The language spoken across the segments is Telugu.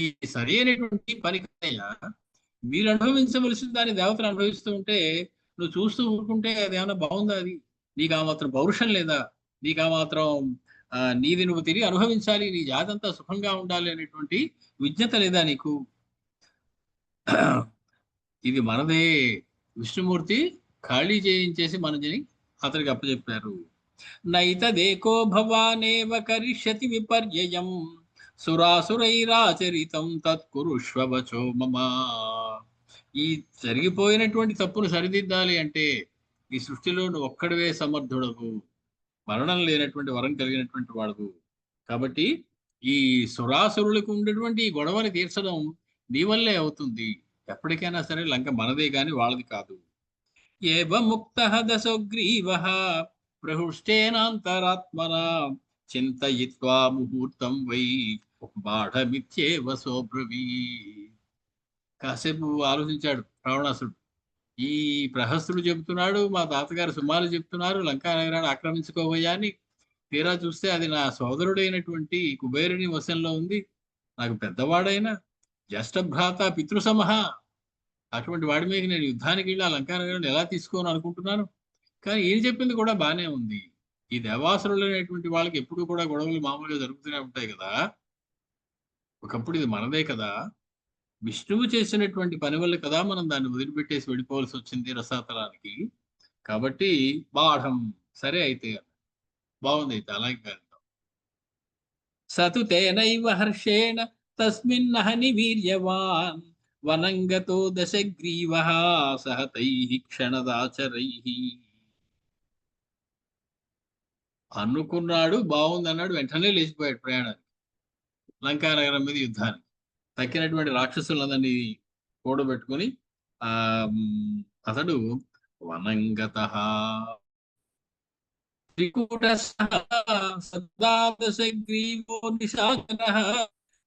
ఈ సరి అయినటువంటి పని కదయ్యా. మీరు అనుభవించవలసిన దాన్ని దేవతలు అనుభవిస్తూ ఉంటే నువ్వు చూస్తూ ఊరుకుంటే అది ఏమైనా బాగుందా? అది నీకు ఆ మాత్రం పౌరుషం లేదా? నీకు ఆ మాత్రం నీది నువ్వు తిరిగి అనుభవించాలి, నీ జాతంతా సుఖంగా ఉండాలి అనేటువంటి విజ్ఞత లేదా నీకు? ఇది మనదే. విష్ణుమూర్తి ఖాళీ చేయించేసి మనని అతనికి అప్పచెప్పారు. నైతదేకో భవానేవ కరిష్యతి విపర్యయం సురాసురైరాచరితం తత్కురుష్వ వచో మమ. ఈ జరిగిపోయినటువంటి తప్పును సరిదిద్దాలి అంటే ఈ సృష్టిలో నువ్వు ఒక్కడివే సమర్థుడవు, మరణం లేనటువంటి వరం కలిగినటువంటి వాడవు. కాబట్టి ఈ సురాసురులకు ఉండేటువంటి ఈ గొడవని తీర్చడం నీ వల్లే అవుతుంది. ఎప్పటికైనా సరే లంక మనదే గాని వాళ్ళది కాదు. ఏవ ముక్త దశగ్రీవ ప్రహృష్టేనాంతరాత్మనా చింతయిత్వా ముహూర్తం వై బాఢమిత్యేవ సోబ్రవీ. కాసేపు ఆలోచించాడు రావణాసుడు. ఈ ప్రహస్తుడు చెబుతున్నాడు, మా తాతగారు సుమాలు చెప్తున్నారు లంకా నగరాన్ని ఆక్రమించుకోబోయా అని. తీరా చూస్తే అది నా సోదరుడైనటువంటి కుబేరుని వశంలో ఉంది. నాకు పెద్దవాడైన జ్యేష్ఠ భ్రాత పితృసమహ అటువంటి వాడి మీద నేను యుద్ధానికి వెళ్ళి ఆ లంకా నగరాన్ని ఎలా తీసుకోను అనుకుంటున్నాను. కానీ ఈయన చెప్పింది కూడా బానే ఉంది. ఈ దేవాసురులు అనేటువంటి వాళ్ళకి ఎప్పుడు కూడా గొడవలు మామూలుగా జరుగుతూనే ఉంటాయి కదా. ఒకప్పుడు ఇది మనదే కదా. విష్ణువు చేసినటువంటి పని వల్ల కదా మనం దాన్ని వదిలిపెట్టేసి వెళ్ళిపోవాల్సి వచ్చింది రసాతలానికి. కాబట్టి బాఢం. సరే అయితే బాగుంది, అయితే అలాగే కాదు. సతు తేనైవ హర్షేణ తస్మిన్నహని వీర్యవాన్ వనంగతో దశగ్రీవః సహ తైః క్షణదాచరైః. అనుకున్నాడు బాగుంది అన్నాడు, వెంటనే లేచిపోయాడు ప్రయాణానికి లంకా నగరం మీద యుద్ధానికి. తక్కినటువంటి రాక్షసులందరినీ కూడబెట్టుకొని ఆ అతడు వనంగత త్రికూటస్థః సద్దాదశగ్రీవో నిశాచరః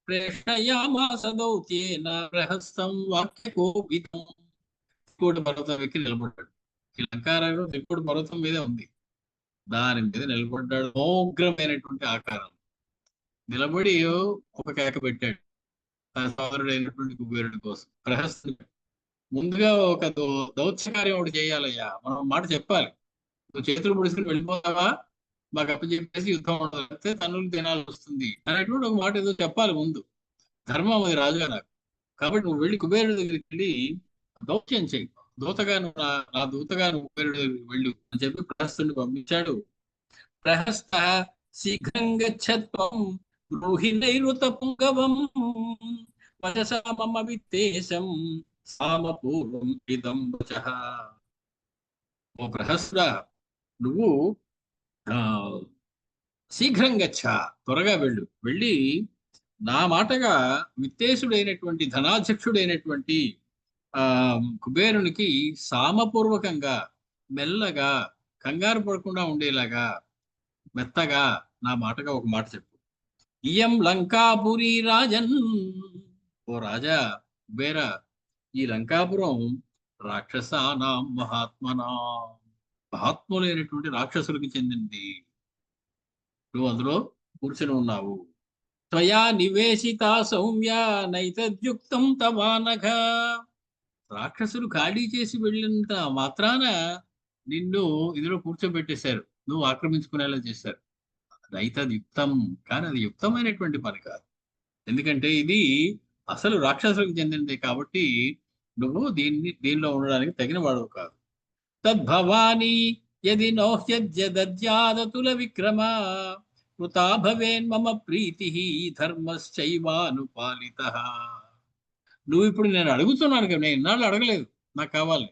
ప్రేషయామాస దౌత్యేన ప్రహస్తం వాక్యకోపితం. త్రికూట పర్వతం ఎక్కి నిలబడ్డాడు. ఈ లంకానగరం త్రికూట పర్వతం మీదే ఉంది. దాని మీద నిలబడ్డాడు మోగ్రమైనటువంటి ఆకారం. నిలబడి ఒక కేక పెట్టాడు తన సోదరుడైనటువంటి కుబేరుడి కోసం. ప్రహస్తుడు ముందుగా ఒక దౌత్య కార్యం ఒకటి చేయాలయ్యా, మనం మాట చెప్పాలి. నువ్వు చేతులు ముడుచుకుని వెళ్ళిపోతావా, మాకు అప్పచెప్పేసి యుద్ధం ఉండదు, తన్నులు తినాల్సి వస్తుంది అనేటువంటి ఒక మాట ఏదో చెప్పాలి ముందు. ధర్మం అది రాజుగా నాకు. కాబట్టి నువ్వు వెళ్ళి కుబేరుడి దగ్గరికి వెళ్ళి దౌత్యం చెయ్యి. దూతగా నువ్వు నా దూతగా నువ్వు కుబేరుడి దగ్గరికి వెళ్ళు అని చెప్పి ప్రహస్తుడిని పంపించాడు. ప్రహస్త శీఘ్రం గచ్చత్వం బ్రూహి నైరుత పుంగవం వచసా మమ విత్తేశం సామపూర్వం ఇదం వచః. ఓ ప్రహస్త, నువ్వు ఆ శీఘ్రం గచ్చ, త్వరగా వెళ్ళు. వెళ్ళి నా మాటగా విత్తేశుడైనటువంటి ధనాధ్యక్షుడైనటువంటి ఆ కుబేరునికి సామపూర్వకంగా మెల్లగా కంగారు పడకుండా ఉండేలాగా మెత్తగా నా మాటగా ఒక మాట చెప్పు. ఇయం లంకాపురి రాజన్. ఓ రాజా కుబేర, ఈ లంకాపురం రాక్షసానాం మహాత్మనా, మహాత్ములైనటువంటి రాక్షసులకు చెందింది. నువ్వు అందులో కూర్చొని ఉన్నావు. త్వయా నివేశిత సౌమ్య నైతద్యుక్తం తవానఘ. రాక్షసులు ఖాళీ చేసి వెళ్ళినంత మాత్రాన నిన్ను ఇందులో కూర్చోబెట్టేశారు, నువ్వు ఆక్రమించుకునేలా చేశారు. నైతద్ యుక్తం, కానీ అది యుక్తమైనటువంటి పని కాదు. ఎందుకంటే ఇది అసలు రాక్షసులకు చెందినది కాబట్టి నువ్వు దీనిలో ఉండడానికి తగిన వాడవు కాదు. తద్భవాని యది నోహ్యద్యదద్యాదతుల విక్రమ కృతా భవేన్ మమ ప్రీతి ధర్మశ్చైవానుపాలిత. నువ్వు ఇప్పుడు నేను అడుగుతున్నాను కదా, నేను ఇన్నాళ్ళు అడగలేదు నాకు కావాలి.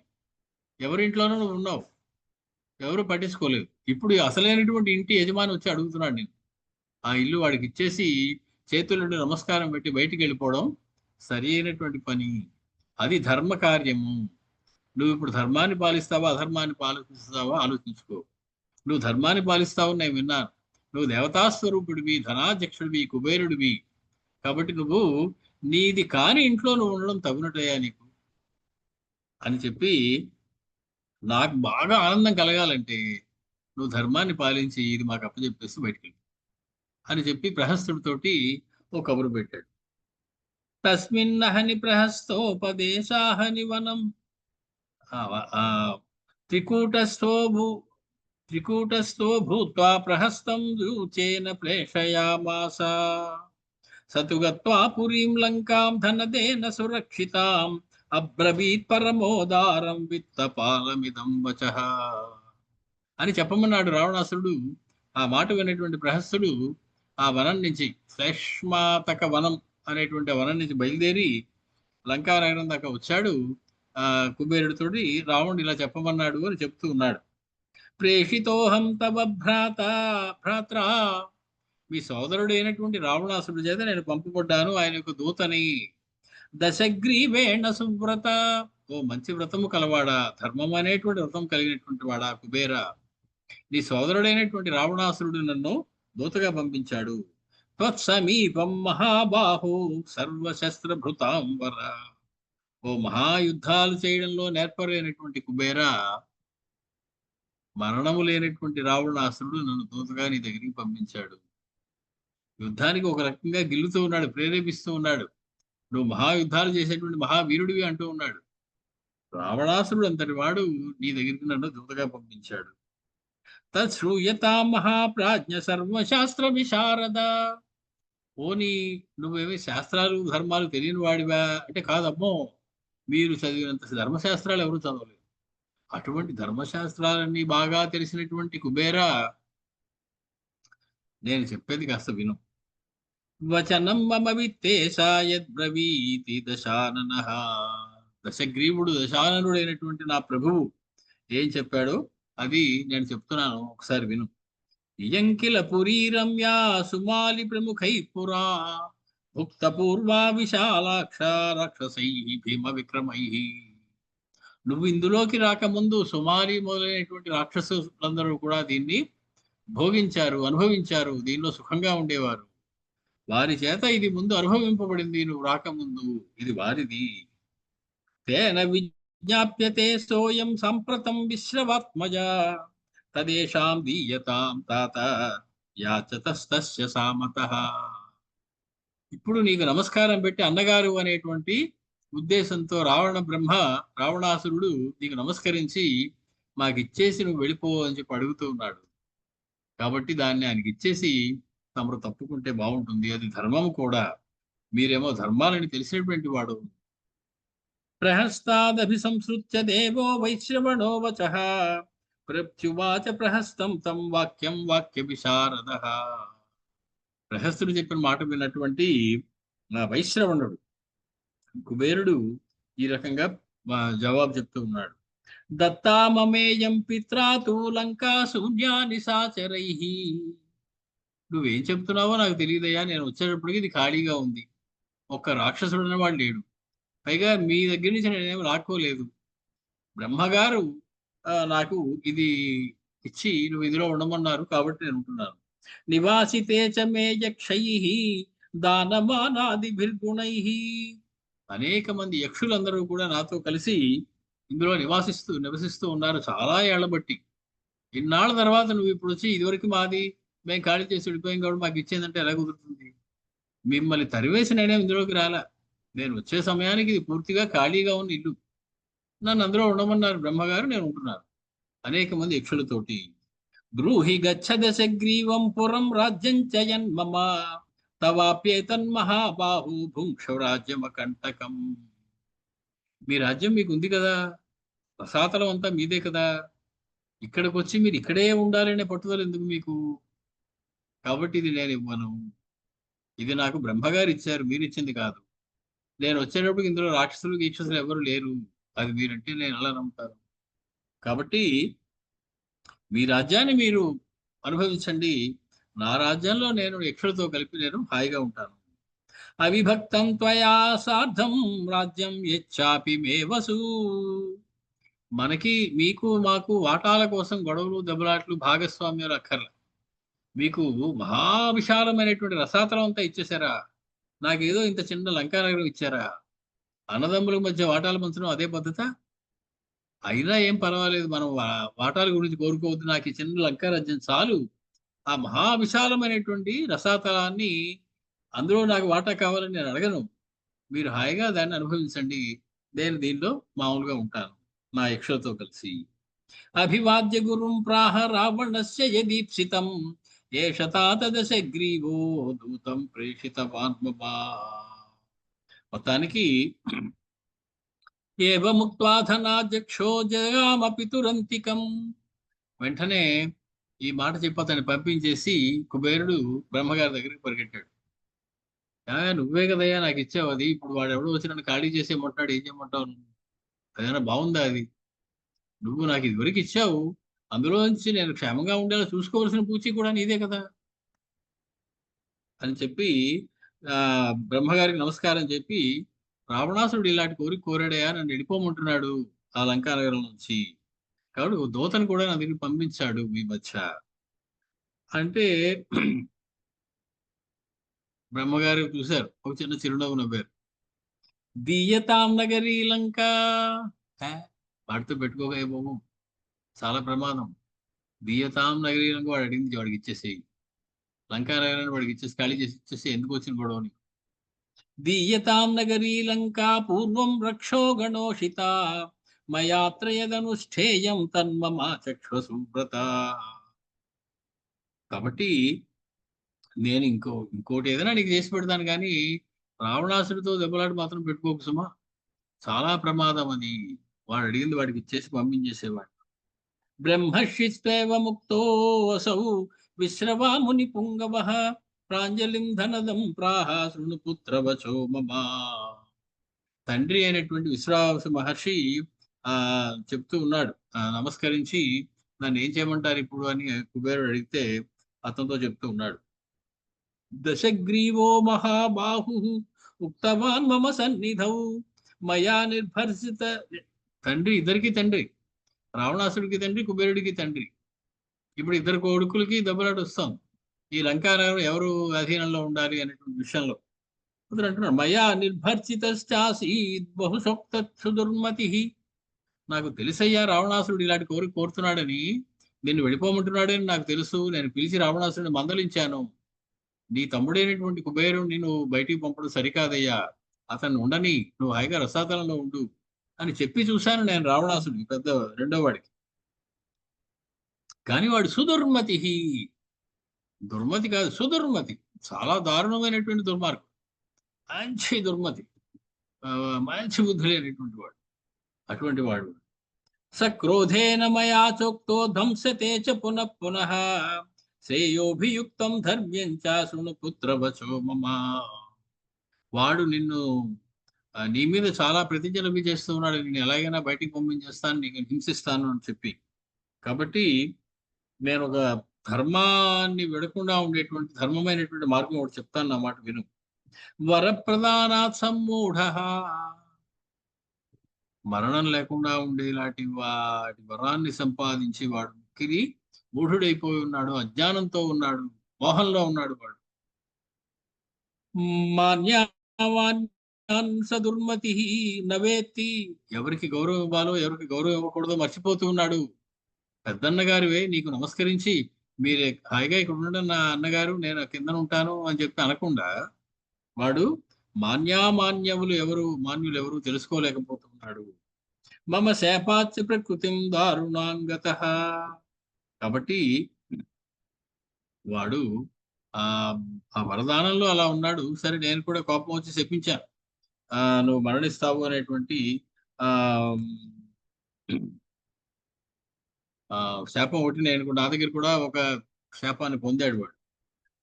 ఎవరింట్లోనూ నువ్వు ఉన్నావు, ఎవరు పట్టించుకోలేదు. ఇప్పుడు అసలైనటువంటి ఇంటి యజమాని వచ్చి అడుగుతున్నాడు నేను. ఆ ఇల్లు వాడికి ఇచ్చేసి చేతులుండి నమస్కారం పెట్టి బయటికి వెళ్ళిపోవడం సరి అయినటువంటి పని. అది ధర్మ కార్యము. నువ్వు ఇప్పుడు ధర్మాన్ని పాలిస్తావా అధర్మాన్ని పాలిస్తావా ఆలోచించుకో. నువ్వు ధర్మాన్ని పాలిస్తావని నేను విన్నాను. నువ్వు దేవతాస్వరూపుడివి, ధనాధ్యక్షుడివి, కుబేరుడివి. కాబట్టి నువ్వు నీది కాని ఇంట్లో నువ్వు ఉండడం తగునటయ్యా నీకు అని చెప్పి, నాకు బాగా ఆనందం కలగాలంటే నువ్వు ధర్మాన్ని పాలించి ఇది మాకు అప్పచెప్పేసి బయటికి వెళ్ళి అని చెప్పి ప్రహస్తుడితోటి ఓ కబురు పెట్టాడు. తస్మిన్నహని ప్రహస్తోపదేశాహని వనం త్రికూటస్థో భూ త్రికూటస్థో భూత్వా ప్రహస్తం యూచేన ప్రేషయామాస సతు గత్వా పురీం లంకాం ధనదేన సురక్షితాం అబ్రవీత్ పరమోదారం విత్తపాలమిదం వచః అని చెప్పమన్నాడు రావణాసురుడు. ఆ మాట విన్నటువంటి ప్రహస్తుడు ఆ వనం నుంచి శ్లేష్మాతక వనం అనేటువంటి వనం నుంచి బయలుదేరి లంకా నగరం దాకా వచ్చాడు. కుబేరుడితోటి రావణుడు ఇలా చెప్పమన్నాడు అని చెప్తూ ఉన్నాడు. ప్రేషితోహం తవ భ్రాత్రా, మీ సోదరుడైనటువంటి రావణాసురుడి చేత నేను పంపబడ్డాను, ఆయన యొక్క దూతని. దశగ్రీవేణ సువ్రత, ఓ మంచి వ్రతము కలవాడా, ధర్మం అనేటువంటి వ్రతం కలిగినటువంటి వాడా కుబేర, నీ సోదరుడైనటువంటి రావణాసురుడు నన్ను దూతగా పంపించాడు. త్వత్సమీపం మహాబాహో సర్వశస్త్రభృతాంబర, ఓ మహాయుద్ధాలు చేయడంలో నేర్పరైనటువంటి కుబేర, మరణము లేనటువంటి రావణాసురుడు నన్ను దూతగా నీ దగ్గరికి పంపించాడు. యుద్ధానికి ఒక రకంగా గిల్లుతూ ఉన్నాడు, ప్రేరేపిస్తూ ఉన్నాడు. నువ్వు మహాయుద్ధాలు చేసేటువంటి మహావీరుడివి అంటూ ఉన్నాడు. రావణాసురుడు అంతటి వాడు నీ దగ్గరికి నన్ను దూతగా పంపించాడు. తశ్రూయతా మహాప్రాజ్ఞ సర్వశాస్త్ర విశారద, పోనీ నువ్వేమి శాస్త్రాలు ధర్మాలు తెలియని వాడివా అంటే, కాదమ్మో, మీరు చదివినంత ధర్మశాస్త్రాలు ఎవరు చదవలేదు. అటువంటి ధర్మశాస్త్రాలన్నీ బాగా తెలిసినటువంటి కుబేర, నేను చెప్పేది కాస్త విను. వచనం మమ విత్తేశాయద్బ్రవీతి దశాననః, దశగ్రీవుడు దశాననుడైనటువంటి నా ప్రభువు ఏం చెప్పాడో అది నేను చెప్తున్నాను, ఒకసారి విను. ఇయంకిల పురీ రమ్యా సుమాలి ప్రముఖై పురా భుక్త పూర్వా విశాలాక్ష రాక్షసై భీమ విక్రమై. నువ్వు ఇందులోకి రాకముందు సుమాలి మొదలైనటువంటి రాక్షసులందరూ కూడా దీన్ని భోగించారు, అనుభవించారు, దీనిలో సుఖంగా ఉండేవారు. వారి చేత ఇది ముందు అనుభవింపబడింది, నువ్వు రాకముందు ఇది వారిది. తేన విజ్ఞాప్యతే సోయం సంప్రతం విశ్రవాత్మజ తదేషాం దీయతాం తాత యాచతస్తస్య సామతః. ఇప్పుడు నీకు నమస్కారం పెట్టి అన్నగారు అనేటువంటి ఉద్దేశంతో రావణాసురుడు నీకు నమస్కరించి మాకు ఇచ్చేసి నువ్వు వెళ్ళిపో అని చెప్పి అడుగుతూ ఉన్నాడు. కాబట్టి దాన్ని ఆయనకి ఇచ్చేసి తమరు తప్పుకుంటే బాగుంటుంది, అది ధర్మం కూడా. మీరేమో ధర్మాలని తెలిసినటువంటి వాడు. ప్రహస్తాదభిసంసృత్య దేవో వైశ్రవణో వచః ప్రత్యువాచ ప్రహస్తం తం వాక్యం వాక్య విశారదః. ప్రహస్తుడు చెప్పిన మాట విన్నటువంటి వైశ్రవణుడు కుబేరుడు ఈ రకంగా జవాబు చెప్తూ ఉన్నాడు. దత్తామమేయం పిత్రాతు లంకా శూన్యాని సాచరైః. నువ్వేం చెప్తున్నావో నాకు తెలియదయ్యా, నేను వచ్చేటప్పటికి ఇది ఖాళీగా ఉంది, ఒక్క రాక్షసుడు అన్నవాడు లేడు. పైగా మీ దగ్గర నుంచి నేనేమి లాక్కోలేదు. బ్రహ్మగారు నాకు ఇది ఇచ్చి నువ్వు ఇదిలో ఉండమన్నారు కాబట్టి నేను ఉంటున్నాను. నివాసితే చ మే యక్షైః దానమానాదిభిర్గుణైః. అనేక మంది యక్షులందరూ కూడా నాతో కలిసి ఇందులో నివసిస్తూ ఉన్నారు చాలా ఏళ్ల బట్టి. ఇన్నాళ్ళ తర్వాత నువ్వు ఇప్పుడు వచ్చి ఇదివరకు మాది మేము ఖాళీ చేసి వెళ్ళిపోయాం కాబట్టి మాకు ఇచ్చేదంటే ఎలా కుదురుతుంది? మిమ్మల్ని తరివేసి నేనే ఇందులోకి రాలా. నేను వచ్చే సమయానికి ఇది పూర్తిగా ఖాళీగా ఉన్న ఇల్లు, నన్ను అందులో ఉండమన్నారు బ్రహ్మగారు, నేను ఉంటున్నాను అనేక మంది యక్షులతోటి. బ్రూహి గచ్చ దశగ్రీవం పురం రాజ్యం చయన్ మమ తవాప్యేతన్మహాబాహు భుంక్ష రాజ్యమకంటకం. మీ రాజ్యం మీకు ఉంది కదా, రసాతలం అంతా మీదే కదా, ఇక్కడికి వచ్చి మీరు ఇక్కడే ఉండాలనే పట్టుదల ఎందుకు మీకు? కాబట్టి ఇది నేను ఇవ్వను, ఇది నాకు బ్రహ్మగారు ఇచ్చారు, మీరు ఇచ్చింది కాదు. నేను వచ్చేటప్పుడు ఇందులో రాక్షసులు గీక్షసులు ఎవరు లేరు, అది మీరంటే నేను ఎలా నమ్ముతాను? కాబట్టి మీ రాజ్యాన్ని మీరు అనుభవించండి, నా రాజ్యంలో నేను యక్షులతో కలిపి నేను హాయిగా ఉంటాను. అవిభక్తం త్వయా సార్ధం రాజ్యం యచ్చాపి మే వసు. మనకి మీకు మాకు వాటాల కోసం గొడవలు దెబ్బలాట్లు భాగస్వామ్యాలు అక్కర్ల. మీకు మహావిశాలమైనటువంటి రసాతలం అంతా ఇచ్చేసారా, నాకేదో ఇంత చిన్న లంకానగరం ఇచ్చారా? అన్నదమ్ముల మధ్య వాటాలు పంచడం అదే పద్ధత? అయినా ఏం పర్వాలేదు, మనం వాటాల గురించి కోరుకోవద్దు, నాకు ఈ చిన్న లంకా రాజ్యం చాలు. ఆ మహావిశాలమైనటువంటి రసాతలాన్ని అందులో నాకు వాటా కావాలని నేను అడగను. మీరు హాయిగా దాన్ని అనుభవించండి. నేను దీనిలో మామూలుగా ఉంటాను నా యక్షులతో కలిసి. అభివాద్య గురుం ప్రాహ రావణస్య యదీప్సితం ఏష తాత దశగ్రీవో దూతం ప్రేషితవాన్ మమ. మొత్తానికి ఏవముక్త్వాధనాధ్యక్షో జగామ పితురంతికం. వెంటనే ఈ మాట చెప్పి అతన్ని పంపించేసి కుబేరుడు బ్రహ్మగారి దగ్గరికి పరిగెట్టాడు. నువ్వే కదయ్యా నాకు ఇచ్చావు అది, ఇప్పుడు వాడు ఎవడో వచ్చి నన్ను ఖాళీ చేసేయమంటాడు, ఏం చేయమంటావు నువ్వు? అదేనా బాగుందా అది? నువ్వు నాకు ఇదివరకు ఇచ్చావు, అందులో నుంచి నేను క్షేమంగా ఉండేలా చూసుకోవాల్సిన పూచి కూడా నీదే కదా అని చెప్పి ఆ బ్రహ్మగారికి నమస్కారం చెప్పి, రావణాసురుడు ఇలాంటి కోరిక కోరాడయా, నన్ను వెళ్ళిపోమంటున్నాడు ఆ లంకానగరం నుంచి, కాబట్టి ఓ దూతను కూడా నా దగ్గరికి పంపించాడు ఈ మధ్య అంటే. బ్రహ్మగారు చూశారు, ఒక చిన్న చిరునవ్వు నవ్వారు. దీయతాం నగరీ లంక. హే, వాడితో పెట్టుకోక బాబు, చాలా ప్రమాదం. దీయతాం నగరీ లంక వాడు అడిగింది వాడికి ఇచ్చేసేయి, లంకా నగరాన్ని వాడికి ఇచ్చేసి ఖాళీ చేసి ఇచ్చేసి ఎందుకు వచ్చిన గొడవని. దీయతాం నగరీ లంకా పూర్వం రక్షో గణోషిత మయాత్రయదనుష్ఠేయం తన్మమా చక్షు సువ్రత. కాబట్టి నేను ఇంకోటి ఏదైనా నీకు చేసి పెడతాను కానీ రావణాసుడితో దెబ్బలాట మాత్రం పెట్టుకోకు సుమా, చాలా ప్రమాదం అది. వాడు అడిగింది వాడికి ఇచ్చేసి పంపించేసేవాడు. బ్రహ్మర్షిస్వేవ ముక్తో అసౌ విశ్రవాముని పుంగవ ప్రాంజలిం ధనదం ప్రాహ శృణు పుత్రవచో మమా. తండ్రి అయినటువంటి విశ్వాస మహర్షి ఆ చెప్తూ ఉన్నాడు, నమస్కరించి నన్ను ఏం చేయమంటారు ఇప్పుడు అని కుబేరుడు అడిగితే అతనితో చెప్తూ ఉన్నాడు. దశగ్రీవో మహాబాహు ఉక్తవాన్ మమ సన్నిధౌ మయా నిర్భర్సిత. తండ్రి, ఇద్దరికి తండ్రి, రావణాసుడికి తండ్రి, కుబేరుడికి తండ్రి. ఇప్పుడు ఇద్దరు కొడుకులకి దెబ్బలాట వస్తాం ఈ లంకానగరం ఎవరు అధీనంలో ఉండాలి అనేటువంటి విషయంలో. అతను అంటున్నాడు, మయా నిర్భర్చితాసీద్ బహుశోక్తు దుర్మతి. నాకు తెలుసయ్యా రావణాసురుడు ఇలాంటి కోరిక కోరుతున్నాడని, నిన్ను వెళ్ళిపోమంటున్నాడని నాకు తెలుసు. నేను పిలిచి రావణాసురుడిని మందలించాను. నీ తమ్ముడైనటువంటి కుబేరుణ్ణి నువ్వు బయటికి పంపడం సరికాదయ్యా, అతన్ని ఉండని, నువ్వు హాయిగా రసాతలంలో ఉండు అని చెప్పి చూశాను నేను రావణాసుడికి, పెద్ద రెండో వాడికి. కానీ వాడు సుదుర్మతి, దుర్మతి కాదు సుదుర్మతి, చాలా దారుణమైనటువంటి దుర్మార్గం, మంచి దుర్మతి, మంచి బుద్ధి లేనటువంటి వాడు. అటువంటి వాడు సక్రోధేన మయా చోక్తో ధ్వంసతే చ పునః పునః శ్రేయోభియుక్తం ధర్మ్యం చ శృణు పుత్రవచో మమ. వాడు నిన్ను నీ మీద చాలా ప్రతిజ్ఞలు చేస్తూ ఉన్నాడు, నేను ఎలాగైనా బయటికి పంపించేస్తాను, నీకు హింసిస్తాను అని చెప్పి. కాబట్టి నేను ఒక ధర్మాన్ని విడకుండా ఉండేటువంటి ధర్మమైనటువంటి మార్గం ఒకటి చెప్తాను, నా మాట విను. వరప్రదానాత్ సమ్మూఢ, మరణం లేకుండా ఉండేలాంటి వాటి వరాన్ని సంపాదించి వాడు మిక్కిరి మూఢుడైపోయి ఉన్నాడు, అజ్ఞానంతో ఉన్నాడు, మోహంలో ఉన్నాడు వాడు. మాన్యావాన్ సదుర్మతి నవేత్తి, ఎవరికి గౌరవం ఇవ్వాలో ఎవరికి గౌరవం ఇవ్వకూడదో మర్చిపోతూ ఉన్నాడు. పెద్దన్న గారివే నీకు నమస్కరించి మీరే హాయిగా ఇక్కడ ఉండండి నా అన్నగారు, నేను కిందన ఉంటాను అని చెప్పి అనకుండా వాడు మాన్యామాన్యములు ఎవరు, మాన్యులు ఎవరు తెలుసుకోలేకపోతున్నాడు. మమ శాపాత్య ప్రకృతిం దారుణాంగత. కాబట్టి వాడు ఆ ఆ వరదానంలో అలా ఉన్నాడు. సరే, నేను కూడా కోపం వచ్చి శపించాను, నువ్వు మరణిస్తావు అనేటువంటి ఆ శాపం ఒకటి నేను నా దగ్గర కూడా ఒక శాపాన్ని పొందాడు వాడు.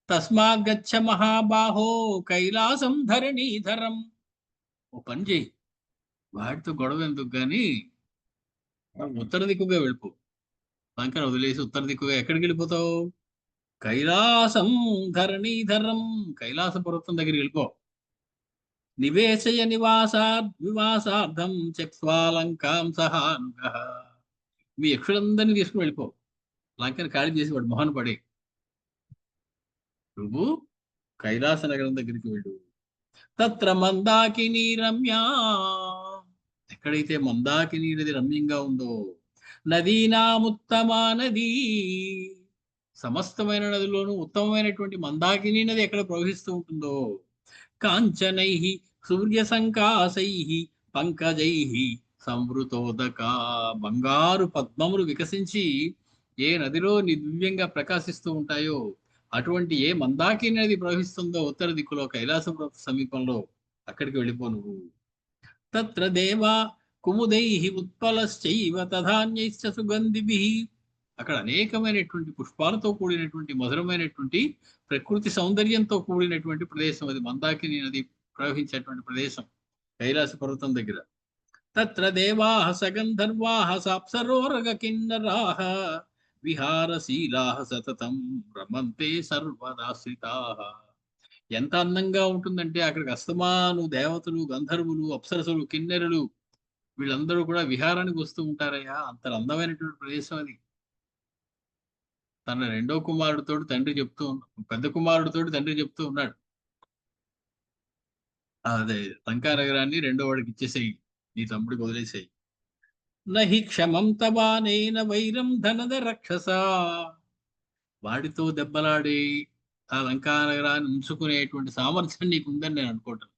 తస్మాత్ గచ్చ మహాబాహో కైలాసం ధరణీధరం. ఓ పని చేయి, వాడితో గొడవ ఎందుకు గాని ఉత్తర దిక్కుగా వెళ్ళిపో, లంకను వదిలేసి ఉత్తర దిక్కుగా ఎక్కడికి వెళ్ళిపోతావు? కైలాసం ధరణీధరం, కైలాస పర్వతం దగ్గరికి వెళ్ళిపో. నివేశయ వివాసార్థం చక్వా లంకాం సహానుగః. మీ యక్షులందరినీ తీసుకుని వెళ్ళిపో, లంకని ఖాళీ చేసి వాడు మొహన పడే, నువ్వు కైలాస నగరం దగ్గరికి వెళ్ళు. తత్ర మందాకిని రమ్యా, ఎక్కడైతే మందాకిని నది రమ్యంగా ఉందో, నదీనాముత్తమా నది, సమస్తమైన నదిలోనూ ఉత్తమమైనటువంటి మందాకిని నది ఎక్కడ ప్రవహిస్తూ ఉంటుందో, కాంచనై సూర్య సంకాశై పంకజై సంవృతోదక. బంగారు పద్మములు వికసించి ఏ నదిలో దివ్యంగా ప్రకాశిస్తూ ఉంటాయో అటువంటి ఏ మందాకిని నది ప్రవహిస్తుందో ఉత్తర దిక్కులో కైలాస సమీపంలో అక్కడికి వెళ్ళిపో నువ్వు. తత్ర దేవా కుముదైః ఉత్పలశ్చైవ తధాన్యైశ్చ సుగంధిభిః. అక్కడ అనేకమైనటువంటి పుష్పాలతో కూడినటువంటి మధురమైనటువంటి ప్రకృతి సౌందర్యంతో కూడినటువంటి ప్రదేశం అది. మందాకిని నది ప్రవహించేటువంటి ప్రదేశం కైలాస పర్వతం దగ్గర. తత్ర దేవాః సగంధర్వాః సాప్సరోరగ కిన్నరాః విహారశీలాః సతతం రమంతే సర్వదాశ్రితాః. ఎంత అందంగా ఉంటుందంటే అక్కడికి అస్తమాను దేవతలు, గంధర్వులు, అప్సరసులు, కిన్నెరులు వీళ్ళందరూ కూడా విహారానికి వస్తూ ఉంటారయ్యా. అంత అందమైనటువంటి ప్రదేశం అది. తన రెండో కుమారుడితో తండ్రి చెప్తూ పెద్ద కుమారుడితో తండ్రి చెప్తూ ఉన్నాడు, అదే లంకా నగరాన్ని రెండో వాడికి ఇచ్చేసేయి, నీ తమ్ముడికి వదిలేసేయి. నహి క్షమం తవానేన వైరం ధనద రక్షస. వాడితో దెబ్బలాడి ఆ లంకా నగరాన్ని ఉంచుకునేటువంటి సామర్థ్యం నీకుందని నేను అనుకోవటం.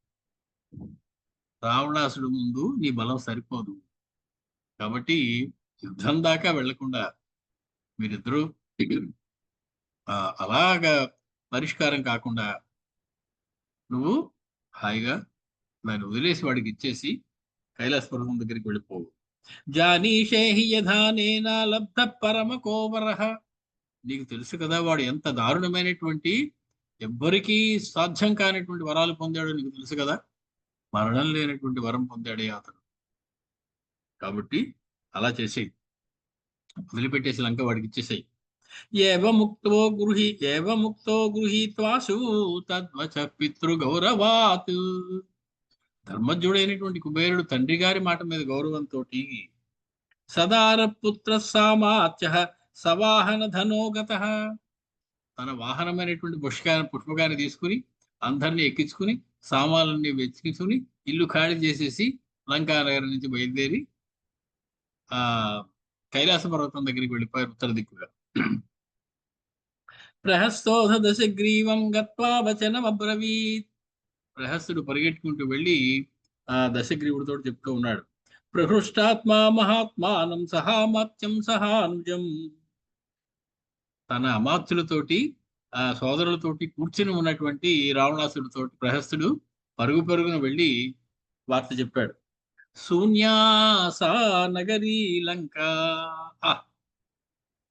రావణాసుడు ముందు నీ బలం సరిపోదు. కాబట్టి యుద్ధం దాకా వెళ్లకుండా మీరిద్దరూ అలాగా పరిష్కారం కాకుండా నువ్వు హాయిగా దాన్ని వదిలేసి వాడికి ఇచ్చేసి కైలాస పర్వతం దగ్గరికి వెళ్ళిపోవు. జానీషేహి యథానేన లబ్ధ పరమ కోవరః. నీకు తెలుసు కదా వాడు ఎంత దారుణమైనటువంటి ఎవ్వరికీ సాధ్యం కానిటువంటి వరాలు పొందాడో నీకు తెలుసు కదా. మరణం లేనటువంటి వరం పొందాడే అతడు. కాబట్టి అలా చేసేయి, వదిలిపెట్టేసి లంక వాడికి ఇచ్చేసేయి. ఏవ ముక్తో గృహీత్వాసు తద్వచ పితృగౌరవాత్. ధర్మజ్ఞుడైనటువంటి కుబేరుడు తండ్రి గారి మాట మీద గౌరవంతో సదార పుత్ర సామాత్య సవాహన ధనోగత. తన వాహనమైనటువంటి పుష్పకాన్ని తీసుకుని అందరినీ ఎక్కించుకుని సామాన్లన్నీ వెచ్చుకుని ఇల్లు ఖాళీ చేసేసి లంకా నగరం నుంచి బయలుదేరి ఆ కైలాస పర్వతం దగ్గరికి వెళ్ళిపోయారు ఉత్తర దిక్కుగా. ప్రహస్తోధ దశగ్రీవం గత్వా వచనం అబ్రవీత్. ప్రహస్తుడు పరిగెట్టుకుంటూ వెళ్ళి ఆ దశగ్రీవుడితో చెప్తూ ఉన్నాడు, ప్రహృష్టాత్మా మహాత్మానం సహామాత్యం సహానుజం. తన అమాత్యులతోటి ఆ సోదరులతోటి కూర్చుని ఉన్నటువంటి రావణాసుడితోటి ప్రహస్తుడు పరుగు పరుగున వెళ్ళి వార్త చెప్పాడు. శూన్యాసా నగరీ లంక.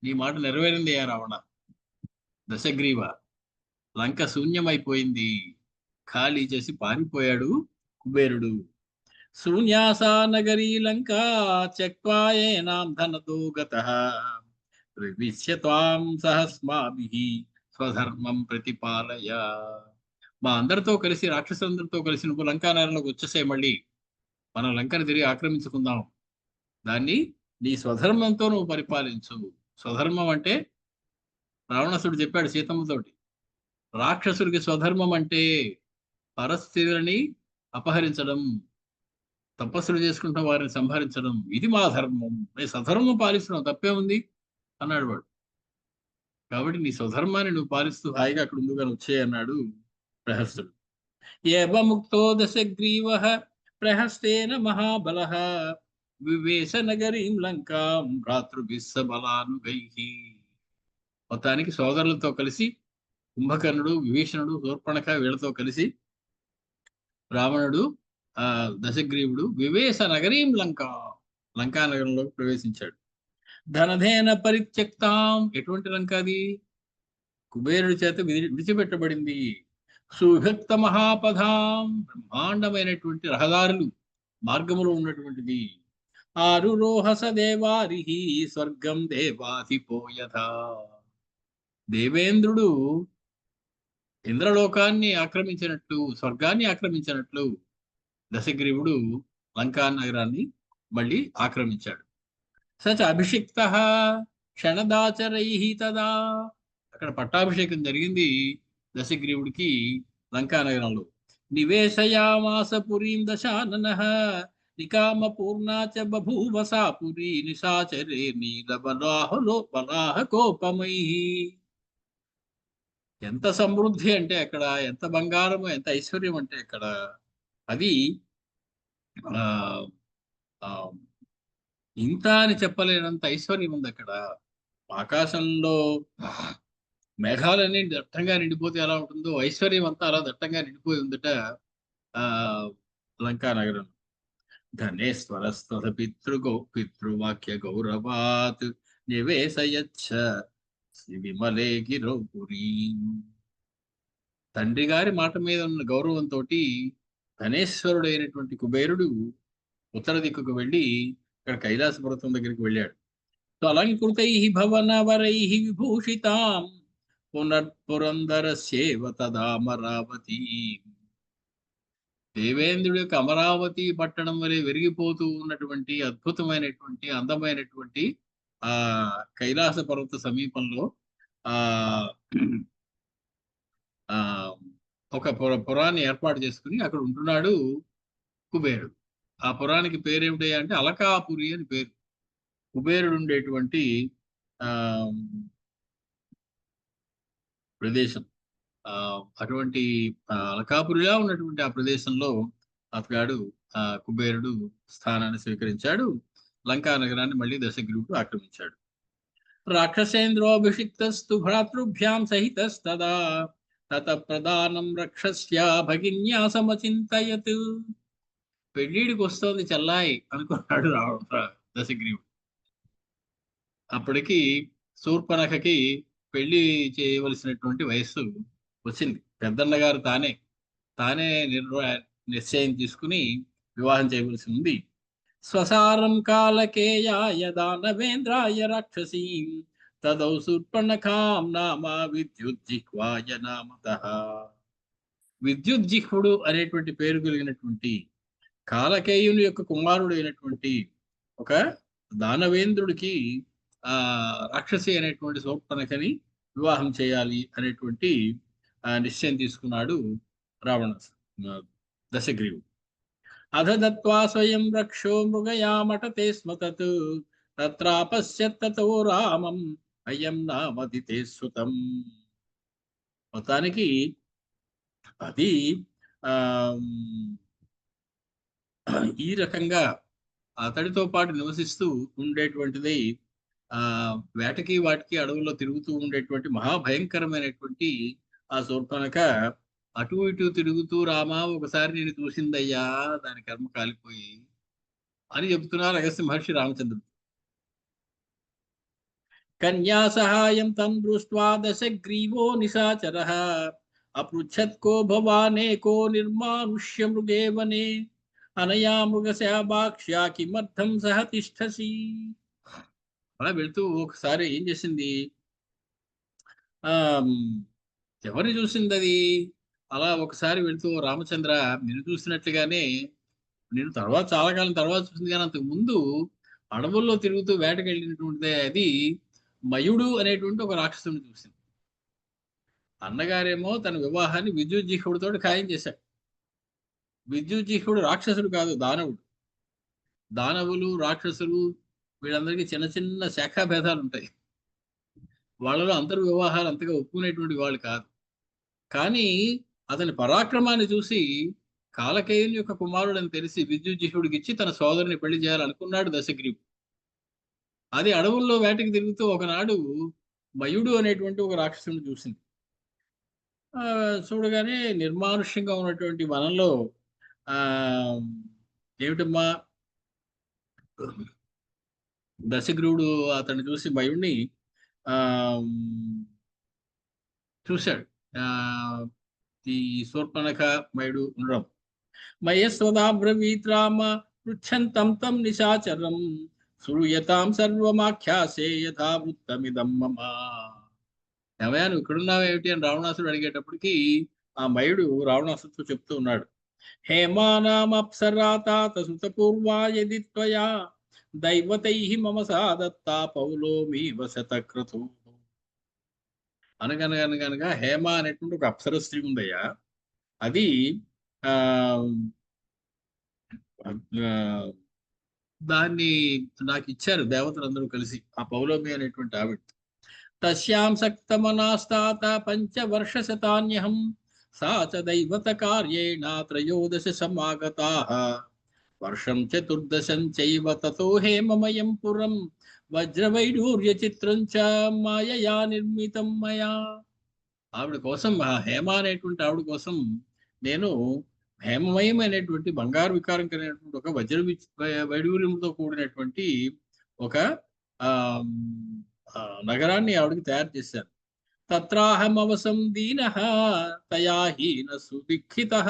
నీ మాట నెరవేరింది ఆ రావణ. దశగ్రీవ, లంక శూన్యమైపోయింది, ఖాళీ చేసి పారిపోయాడు కుబేరుడు. శూన్యాసా నగరీ లంక త్యక్త్వా ఏనాం ధనతో గతః వివిశ్య త్వాం సహస్మాభిః స్వధర్మం ప్రతిపాలయ. మా అందరితో కలిసి రాక్షసులందరితో కలిసి నువ్వు లంకా నగరంలోకి వచ్చేసే, మళ్ళీ మనం లంకను తిరిగి ఆక్రమించుకుందాం, దాన్ని నీ స్వధర్మంతో నువ్వు పరిపాలించు. స్వధర్మం అంటే రావణాసుడు చెప్పాడు సీతమ్మతోటి, రాక్షసుడికి స్వధర్మం అంటే పరస్త్రీలని అపహరించడం, తపస్సులు చేసుకుంటూ వారిని సంహరించడం, ఇది మా ధర్మం, నేను స్వధర్మం పాలిస్తున్నాం, తప్పే ఉంది అన్నాడు వాడు. కాబట్టి నీ స్వధర్మాన్ని నువ్వు పాలిస్తూ హాయిగా అక్కడ ముందుగా వచ్చే అన్నాడు ప్రహస్తుడు. ఏవ ముక్తో దశగ్రీవః ప్రహస్తేన మహాబలః వివేశ నగరీం లంకాం భ్రాతృభిస్స బలానుగైః. మొత్తానికి సోదరులతో కలిసి కుంభకర్ణుడు, విభీషణుడు, శూర్పణఖ వీళ్ళతో కలిసి రావణుడు దశగ్రీవుడు వివేశ నగరీం లంకా నగరంలోకి ప్రవేశించాడు. ధనధేన పరిత్యక్తాం. ఎటువంటి లంక అది? కుబేరుడి చేత విడిచిపెట్టబడింది. సువిభక్త మహాపధాం. బ్రహ్మాండమైనటువంటి రహదారులు మార్గములో ఉన్నటువంటిది. ఆరురోహస దేవారి స్వర్గం దేవాధిపోయథ. దేవేంద్రుడు ఇంద్రలోకాన్ని ఆక్రమించినట్లు, స్వర్గాన్ని ఆక్రమించినట్లు దశగ్రీవుడు లంకా నగరాన్ని మళ్ళీ ఆక్రమించాడు. సచ అభిషిక్త క్షణదాచరై తదా. అక్కడ పట్టాభిషేకం జరిగింది దశగ్రీవుడికి లంకా నగరంలో. నివేశయామాస పురీం దశాననః నికామ పూర్ణాచ బభూవ సా పురీ నిశాచరే నీలబలాహ కోపమై. ఎంత సమృద్ధి అంటే అక్కడ, ఎంత బంగారము, ఎంత ఐశ్వర్యం అంటే అక్కడ అది ఆ ఆ, ఇంత అని చెప్పలేనంత ఐశ్వర్యం ఉంది అక్కడ. ఆకాశంలో మేఘాలన్నీ దట్టంగా నిండిపోతే ఎలా ఉంటుందో ఐశ్వర్యం అంతా అలా దట్టంగా నిండిపోయి ఉందట ఆ లంకా నగరం. ధనేశ్వరస్వత పితృవాక్య గౌరవాత్ నివేశయచ్చ విమలే గిరౌ పురీం. తండ్రి గారి మాట మీద ఉన్న గౌరవంతో ధనేశ్వరుడైనటువంటి కుబేరుడు ఉత్తర దిక్కుకు వెళ్ళి ఇక్కడ కైలాస పర్వతం దగ్గరికి వెళ్ళాడు. అలంకృతై భవనవరై విభూషితాం పునర్పురందరస్యేవ తదామరావతి. దేవేంద్రుడి యొక్క అమరావతి పట్టణం వలె వెరిగిపోతూ ఉన్నటువంటి అద్భుతమైనటువంటి అందమైనటువంటి ఆ కైలాస పర్వత సమీపంలో ఆ ఆ ఒక పురాన్ని ఏర్పాటు చేసుకుని అక్కడ ఉంటున్నాడు కుబేరుడు. ఆ పురానికి పేరేమిటి అంటే అలకాపురి అని పేరు. కుబేరుడు ఉండేటువంటి ఆ ప్రదేశం. అటువంటి అలకాపురిగా ఉన్నటువంటి ఆ ప్రదేశంలో అతగాడు కుబేరుడు స్థానాన్ని స్వీకరించాడు. లంకా నగరాన్ని మళ్ళీ దశగ్రీవుడు ఆక్రమించాడు. రాక్షసేంద్రోభిషిక్తస్తు భ్రాతృభ్యాం సహితస్తదా తత ప్రధానం రక్షస్య భగిన్యా సమచింతయత్. పెళ్ళిడికి వస్తోంది చెల్లాయి అనుకున్నాడు దశగ్రీవుడు. అప్పటికి శూర్పణఖకి పెళ్లి చేయవలసినటువంటి వయస్సు వచ్చింది. పెద్దన్న గారు తానే నిశ్చయం తీసుకుని వివాహం చేయవలసి ఉంది. స్వసారం కాలకేయాయ దానవేంద్రాయ రాక్షసీం తదౌ శూర్పణఖాం నామ విద్యుజ్జిహ్వాయ నామతః. విద్యుజ్జిహ్వుడు అనేటువంటి పేరు కలిగినటువంటి కాలకేయుని యొక్క కుమారుడు అయినటువంటి ఒక దానవేంద్రుడికి రాక్షసి అనేటువంటి శూర్పణఖని వివాహం చేయాలి అనేటువంటి నిశ్చయం తీసుకున్నాడు దశగ్రీవుడు. అధదత్వా స్వయం రక్షో మృగయామటతే స్మ తత్ తత్రాపశ్యత్తతో రామం అయం నామదితే సుతం. మొత్తానికి అది ఈ రకంగా అతడితో పాటు నివసిస్తూ ఉండేటువంటిది. వేటకి వాటికి అడవుల్లో తిరుగుతూ ఉండేటువంటి మహాభయంకరమైనటువంటి ఆ శూర్పణఖ అటు ఇటు తిరుగుతూ రామా ఒకసారి నేను చూసిందయ్యా దాని కర్మ కాలిపోయి అని చెబుతున్నారు అగస్త్య మహర్షి రామచంద్రుడు. కన్యా సహాయం తం దృష్ట్వా దశగ్రీవో నిశాచరః అపృచ్ఛత్ కో భవానేకో నిర్మానుష్య మృగే వనే అనయా మృగశాభాక్ష్యా కిమర్థం సహ తిష్టసి. అలా వెళ్తూ ఒకసారి ఏం చేసింది, ఎవరిని చూసింది అది? అలా ఒకసారి వెళ్తూ రామచంద్ర నిన్ను చూసినట్లుగానే నేను తర్వాత చాలా కాలం తర్వాత చూసింది, కానీ అంతకు ముందు అడవుల్లో తిరుగుతూ వేటకి వెళ్ళినటువంటి అది మయుడు అనేటువంటి ఒక రాక్షసుని చూసింది. అన్నగారేమో తన వివాహాన్ని విద్యుజ్జిహ్వుడితో ఖాయం చేశాడు. విద్యుజ్జిహ్వుడు రాక్షసుడు కాదు, దానవుడు. దానవులు రాక్షసులు వీళ్ళందరికీ చిన్న చిన్న శాఖా భేదాలు ఉంటాయి. వాళ్ళలో అంతర్ వివాహాలు అంతగా ఒప్పుకునేటువంటి వాళ్ళు కాదు. కానీ అతని పరాక్రమాన్ని చూసి కాలకేయుని యొక్క కుమారుడని తెలిసి విద్యుజ్జిహ్వుడికి ఇచ్చి తన సోదరుని పెళ్లి చేయాలనుకున్నాడు దశగ్రీవుడు. అది అడవుల్లో వేటకి తిరుగుతూ ఒకనాడు మయుడు అనేటువంటి ఒక రాక్షసుని చూసింది. చూడగానే నిర్మానుష్యంగా ఉన్నటువంటి వనంలో ఏమిటమ్మా దశగ్రీవుడు అతన్ని చూసి మయుడిని చూశాడు. ఈ శూర్పణఖ మయుడు ఉండడం మయస్వదాబ్రవీత్ రామ పృచ్ఛంతం తం నిశాచరం శ్రూయతాం సర్వమాఖ్యాసే యథా వృత్తమిదం మమ. ఏమయ్యా నువ్వు ఇక్కడున్నావేమిటి అని రావణాసుడు అడిగేటప్పటికి ఆ మయుడు రావణాసుడితో చెప్తూ ఉన్నాడు. హేమానామప్సరా తాత సుతపూర్వా యది త్వయా దైవతైః మమ సాదత్తా పౌలోమి వశతక్రతు. అనగనగనగనగా హేమ అనేటువంటి ఒక అప్సర స్త్రీ ఉందయ్యా, అది దాన్ని నాకు ఇచ్చారు దేవతలందరూ కలిసి, ఆ పౌలోమి అనేటువంటి ఆవిడ. తస్యాం సక్తమనాస్తాత పంచవర్షశతాన్యహం సా చ దైవత కార్యేణ త్రయోదశ సమాగతాః వర్షం చతుర్దశం చైవ తతో హేమమయం పురం వజ్రవైఢూర్య చిత్రం చ మాయయా నిర్మితం మయా. ఆవిడ కోసం, ఆ హేమ అనేటువంటి ఆవిడ కోసం నేను హేమమయమైనటువంటి బంగారు వికారం కలిగినటువంటి ఒక వైడూర్యంతో కూడినటువంటి ఒక ఆ ఆ, నగరాన్ని ఆవిడకి తయారు చేశాను. తత్రాహమవసం దీనః తయా హీన సుదిఖితః.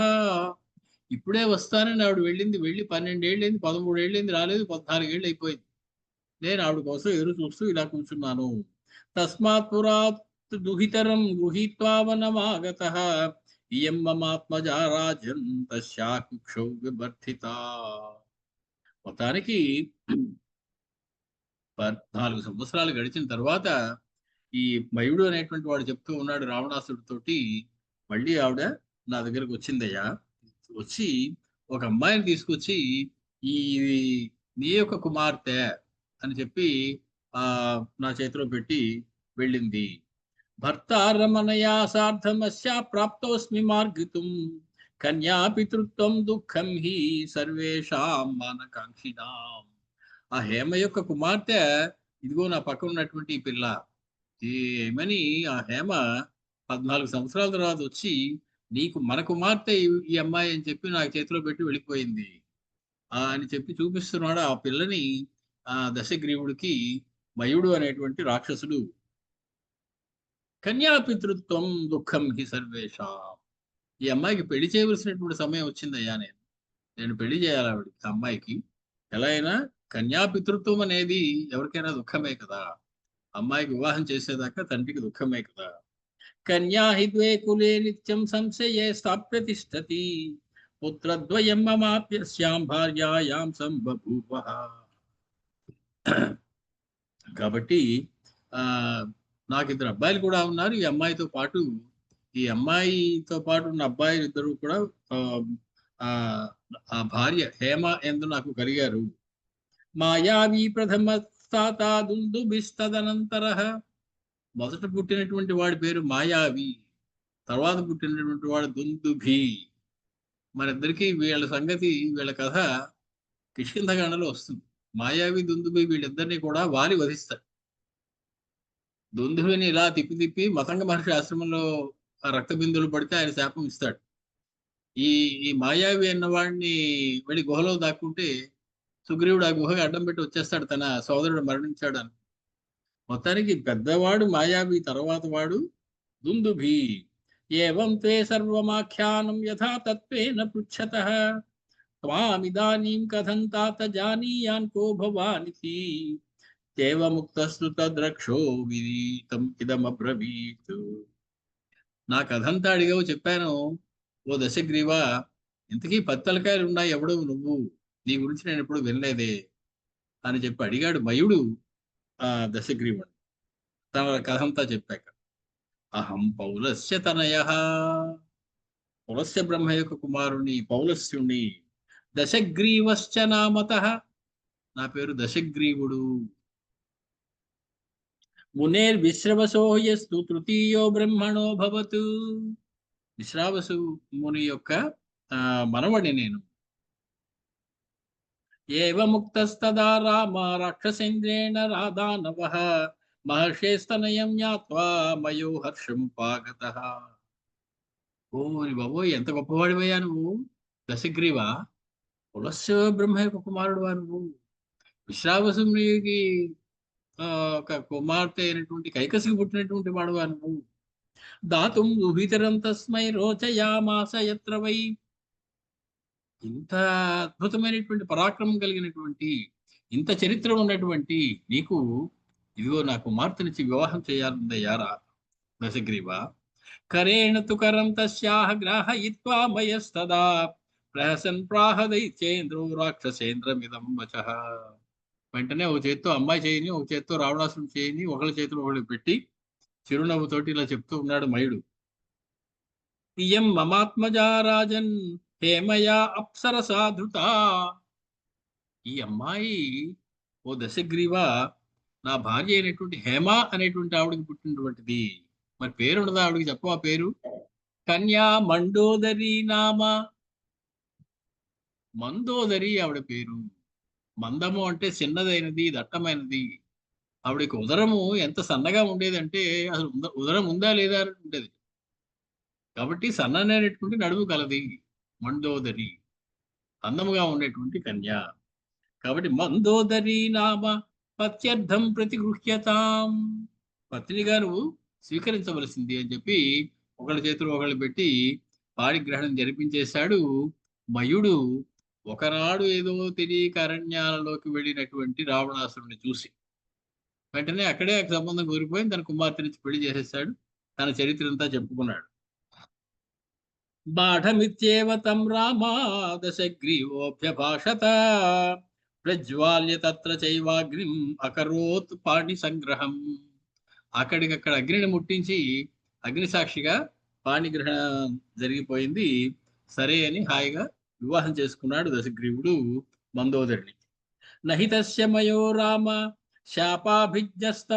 ఇప్పుడే వస్తానని ఆవిడ వెళ్ళి 12 ఏళ్ళైంది, 13 ఏళ్ళైంది, రాలేదు, 14 ఏళ్ళు అయిపోయింది. నేను ఆవిడ కోసం ఎదురు చూస్తూ ఇలా కూర్చున్నాను. తస్మాత్ పురాత్ దుహితరం గృహీత్వావనమాగతః ఇయం మమాత్మజా రాజన్ తస్యా కుక్షౌ వివర్ధితా. మొత్తానికి 14 సంవత్సరాలు గడిచిన తర్వాత ఈ మయుడు అనేటువంటి వాడు చెప్తూ ఉన్నాడు రావణాసుడితోటి, మళ్ళీ ఆవిడ నా దగ్గరకు వచ్చిందయ్యా, వచ్చి ఒక అమ్మాయిని తీసుకొచ్చి ఈ నీ యొక్క కుమార్తె అని చెప్పి ఆ నా చేతిలో పెట్టి వెళ్ళింది. భర్తారమణయా సార్ధమస్యా ప్రాప్తోస్మి మార్గితుం కన్యా పితృత్వం దుఃఖం హి సర్వేషాం మానకాంక్షిణాం. ఆ హేమ యొక్క కుమార్తె ఇదిగో నా పక్కన ఉన్నటువంటి ఈ పిల్ల. ఏమని ఆ హేమ 14 సంవత్సరాల తర్వాత వచ్చి నీకు మన కుమార్తె ఈ అమ్మాయి అని చెప్పి నాకు చేతిలో పెట్టి వెళ్ళిపోయింది అని చెప్పి చూపిస్తున్నాడు ఆ పిల్లని ఆ దశగ్రీవుడికి మయుడు అనేటువంటి రాక్షసుడు. కన్యాపితృత్వం దుఃఖం హి సర్వేష. ఈ అమ్మాయికి పెళ్లి చేయవలసినటువంటి సమయం వచ్చిందయ్యా, నేను పెళ్లి చేయాలి ఆవిడకి, ఆ అమ్మాయికి. ఎలా అయినా కన్యాపితృత్వం అనేది ఎవరికైనా దుఃఖమే కదా, అమ్మాయికి వివాహం చేసేదాకా తండ్రికి దుఃఖమే కదా. కన్యా హి ద్వే కులే నిత్యం సంశయే స్థాప్యతిష్టతి పుత్రద్వయం మమాప్యస్యాం భార్యాయాం సంబభూవః. కాబట్టి ఆ నాకు 2 అబ్బాయిలు కూడా ఉన్నారు. ఈ అమ్మాయితో పాటు ఉన్న అబ్బాయిలు ఇద్దరు కూడా ఆ ఆ భార్య హేమ ఎందు నాకు కలిగారు. మాయావి ప్రథమ తాత దుందుభిస్తదనంతరః. మొదట పుట్టినటువంటి వాడి పేరు మాయావి, తర్వాత పుట్టినటువంటి వాడు దుందుభి. మరిద్దరికి వీళ్ళ కథ కిష్కింధకాండలో వస్తుంది. మాయావి దుందుభి వీళ్ళిద్దరిని కూడా వాలి వధిస్తాడు. దుందుభిని ఇలా తిప్పి తిప్పి మతంగ మహర్షి ఆశ్రమంలో ఆ రక్త బిందువులు పడితే ఆయన శాపం ఇస్తాడు. ఈ ఈ మాయావి అన్న వాడిని వెళ్ళి గుహలో దాక్కుంటే సుగ్రీవుడు ఆ గుహకి అడ్డం పెట్టి వచ్చేస్తాడు, తన సోదరుడు మరణించాడు అని. మొత్తానికి పెద్దవాడు మాయావి, తర్వాత వాడు దుందుభి. ఏవం త్వే సర్వమాఖ్యానం యథా తత్వేన పృచ్ఛతః త్వామిదానీం కథం తాత జానీయాన్ కో భవానితి దేవముక్తస్తు తద్రక్షో విదితం ఇదమబ్రవీత్. నా కథంతా అడిగావు, చెప్పాను. ఓ దశగ్రీవా, ఇంతకీ 10 తలకాయలు ఉన్నాయి, ఎవడవు నువ్వు? నీ గురించి నేను ఎప్పుడు వినలేదే అని చెప్పి అడిగాడు మయుడు ఆ దశగ్రీవుడు తన కథంతా చెప్పాక. అహం పౌలస్య తనయః, పులస్య బ్రహ్మ యొక్క కుమారుని పౌలస్యుణ్ణి. దశగ్రీవశ్చ నామతః, నా పేరు దశగ్రీవుడు. మునేర్ విశ్రవసో యస్తు తృతీయో బ్రహ్మణో భవతు. విశ్రావసు ముని యొక్క మనవడి నేను. ఏవముక్తస్తదా రామ రాక్షసేంద్రేణ రాధానవః మహర్షేస్తనయం జ్ఞాత్వా మయో హర్షముపాగతః. ఓ బాబోయ్, ఎంత గొప్పవాడివయ్యా నువ్వు దశగ్రీవా! పులస్య బ్రహ్మ యొక్క కుమారుడువా నువ్వు? విశ్రావసునికి ఒక కుమార్తె అయినటువంటి కైకసికి పుట్టినటువంటి వాడువా నువ్వు? దాతుం దుహితరం తస్మై రోచయామాస యత్ర వై. ఇంత అద్భుతమైనటువంటి పరాక్రమం కలిగినటువంటి, ఇంత చరిత్ర ఉన్నటువంటి నీకు ఇదిగో నా కుమార్తెనిచ్చి వివాహం చేయాలందయ్యారా దశగ్రీవ. కరేణ తు కరం తస్యాః గ్రాహయిత్వా మయస్తదా ప్రహసన్ ప్రాహ దైత్యేంద్రో రాక్షసేంద్రమిదం వచః. వెంటనే ఒక చేత్తో అమ్మాయి చేయని, ఒక చేత్తో రావణాసురుడు చేయని, ఒకళ్ళ చేతిలో ఒకళ్ళు పెట్టి చిరునవ్వుతోటి ఇలా చెప్తూ ఉన్నాడు మయుడు. ఇయం మమాత్మజా రాజన్ హేమయా అప్సరసాధృత. ఈ అమ్మాయి ఓ దశగ్రీవ నా భార్య అయినటువంటి హేమ అనేటువంటి ఆవిడకి పుట్టినటువంటిది. మరి పేరు ఉండదా ఆవిడకి? చెప్పు ఆ పేరు. కన్యా మండోదరి నామ. మందోదరి ఆవిడ పేరు. మందము అంటే చిన్నదైనది, దట్టమైనది. ఆవిడకి ఉదరము ఎంత సన్నగా ఉండేదంటే అసలు ఉదరం ఉందా లేదా అని ఉండేది. కాబట్టి సన్ననైనటువంటి నడుము కలది మండోదరి, అందముగా ఉండేటువంటి కన్య. కాబట్టి మందోదరి నామ పత్యర్థం ప్రతిగృహ్యతాం. పత్నిగా నువ్వు స్వీకరించవలసింది అని చెప్పి ఒకళ్ళ చేతులు ఒకళ్ళు పెట్టి పాణిగ్రహణం జరిపించేశాడు. మయుడు ఒకనాడు ఏదో తెలియక అరణ్యాలలోకి వెళ్ళినటువంటి రావణాసురుని చూసి వెంటనే అక్కడే సంబంధం కోరిపోయి తన కుమార్తెనిచ్చి పెళ్లి చేసేసాడు. తన చరిత్ర అంతా చెప్పుకున్నాడు. బాఢమిత్యేవ తం రామా దశగ్రీవోऽభ్యభాషత ప్రజ్వాల్య తత్ర చైవాగ్నిం అకరోత్ పాణి సంగ్రహం. అక్కడికక్కడ అగ్నిని ముట్టించి అగ్ని సాక్షిగా పాణిగ్రహణం జరిగిపోయింది. సరే అని హాయిగా వివాహం చేసుకున్నాడు దశగ్రీవుడు మందోదరిని. నహితస్య మయో రామ శాపాభిజ్ఞస్తపోధనాత్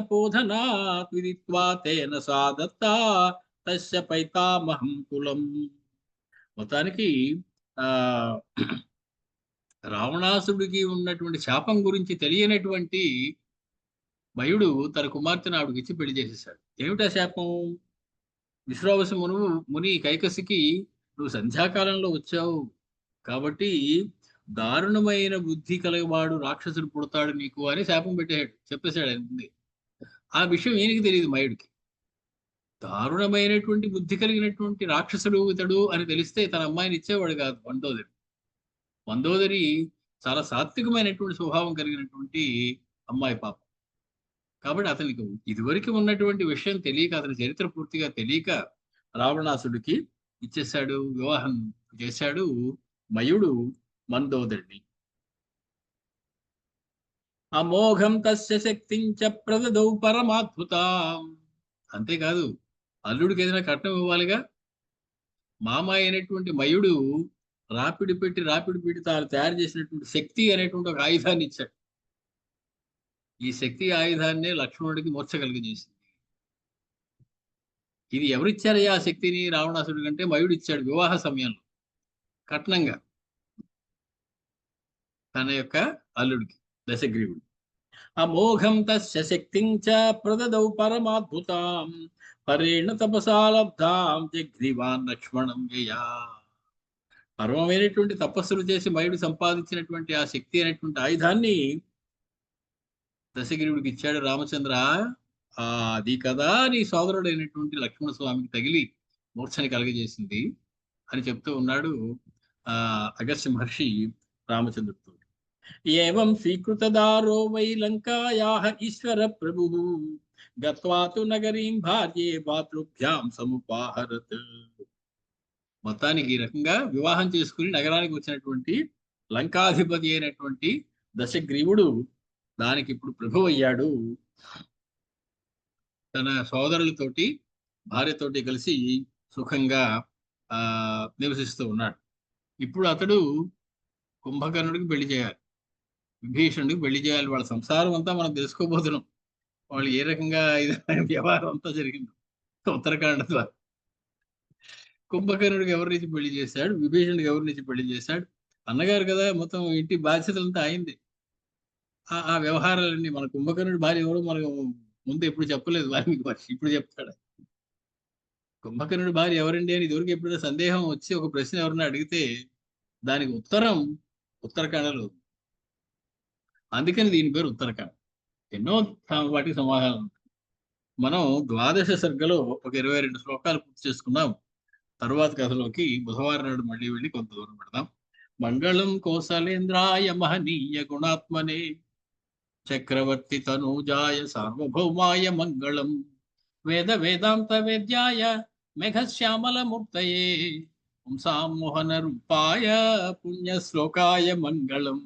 విదిత్వా తేన సా దత్తా తస్య పైతామహం కులం. మొత్తానికి ఆ రావణాసుడికి ఉన్నటువంటి శాపం గురించి తెలియనటువంటి మయుడు తన కుమార్తెను ఆవిడకి ఇచ్చి పెళ్లి చేసేసాడు. ఏమిటా శాపం? విశ్వావసు ముని కైకసికి నువ్వు సంధ్యాకాలంలో వచ్చావు కాబట్టి దారుణమైన బుద్ధి కలగవాడు రాక్షసుడు పుడతాడు నీకు అని శాపం చెప్పేశాడు ఆయన. ఆ విషయం ఈయనకి తెలియదు మయుడికి. దారుణమైనటువంటి బుద్ధి కలిగినటువంటి రాక్షసుడు ఇతడు అని తెలిస్తే తన అమ్మాయిని ఇచ్చేవాడు కాదు మందోదరి. మందోదరి చాలా సాత్వికమైనటువంటి స్వభావం కలిగినటువంటి అమ్మాయి పాప. కాబట్టి అతనికి ఇదివరకు ఉన్నటువంటి విషయం తెలియక, అతని చరిత్ర పూర్తిగా తెలియక రావణాసుడికి ఇచ్చేశాడు, వివాహం చేశాడు మయుడు మందోదరిని. అమోఘం తస్య శక్తించ ప్రదదౌ పరమాద్భుతాం. అంతేకాదు అల్లుడికి ఏదైనా కట్నం ఇవ్వాలిగా. మామ అయినటువంటి మయుడు రాపిడి పెట్టి తాను తయారు చేసినటువంటి శక్తి అనేటువంటి ఒక ఆయుధాన్ని ఇచ్చాడు. ఈ శక్తి ఆయుధాన్నే లక్ష్మణుడికి మూర్ఛ కలిగజేసింది. ఇది ఎవరిచ్చారయ్యా ఆ శక్తిని రావణాసుడి కంటే? మయుడు ఇచ్చాడు వివాహ సమయంలో కట్నంగా తన యొక్క అల్లుడికి దశగ్రీవుడు. అమోఘం తస్య శక్తించ ప్రదదౌ పరమాద్భుతాం పరేణ తపసాలబ్ధాం జగ్రీవాన్ లక్ష్మణం యయా. పరమమైనటువంటి తపస్సులు చేసి మయుడు సంపాదించినటువంటి ఆ శక్తి అనేటువంటి ఆయుధాన్ని దశగ్రీవుడికి ఇచ్చాడు. రామచంద్ర, అది కదా నీ సోదరుడైనటువంటి లక్ష్మణ స్వామికి తగిలి మూర్ఛని కలగజేసింది అని చెప్తూ ఉన్నాడు అగస్త్య మహర్షి రామచంద్రుడితో. ఏవం స్వీకృతదారో వై లంకాయాః ఈశ్వర ప్రభుః గత్వా తు నగరీం భార్యే భాతృభ్యాం సముపాహరత్. మొత్తానికి ఈ రకంగా వివాహం చేసుకుని నగరానికి వచ్చినటువంటి లంకాధిపతి అయినటువంటి దశగ్రీవుడు దానికి ఇప్పుడు ప్రభు అయ్యాడు. తన సోదరులతోటి భార్యతోటి కలిసి సుఖంగా నివసిస్తూ ఉన్నాడు. ఇప్పుడు అతడు కుంభకర్ణుడికి పెళ్లి చేయాలి, విభీషణుడికి పెళ్లి చేయాలి. వాళ్ళ సంసారం అంతా మనం తెలుసుకోబోతున్నాం. వాళ్ళు ఏ రకంగా వ్యవహారం అంతా జరిగింది ఉత్తరాఖండ ద్వారా. కుంభకర్ణుడికి ఎవరి నుంచి పెళ్లి చేశాడు, విభీషణుడికి ఎవరి నుంచి పెళ్లి చేశాడు. అన్నగారు కదా, మొత్తం ఇంటి బాధ్యతలంతా అయింది. ఆ వ్యవహారాలన్నీ మన కుంభకర్ణుడి భార్య ఎవరు మనకు ముందు ఎప్పుడు చెప్పలేదు. వారికి ఇప్పుడు చెప్తాడు. కుంభకర్ణుడి భార్య ఎవరండి అని ఇదివరకు ఎప్పుడైనా సందేహం వచ్చి ఒక ప్రశ్న ఎవరన్నా అడిగితే దానికి ఉత్తరం ఉత్తరాఖండలో. అందుకని దీని పేరు ఉత్తరాఖండ. ఎన్నో వాటికి సమాధానం. మనం ద్వాదశ సర్గలో ఒక 22 శ్లోకాలు పూర్తి చేసుకున్నాం. తరువాత కథలోకి బుధవారం నాడు మళ్ళీ వెళ్ళి కొంత దూరం పెడదాం. మంగళం కోసలేంద్రాయ మహనీయ గుణాత్మనే చక్రవర్తి తనూజాయ సార్వభౌమాయ మంగళం. వేద వేదాంత వేద్యాయ మేఘశ్యామల మూర్తయే పుంసాం మోహన రూపాయ పుణ్య శ్లోకాయ మంగళం.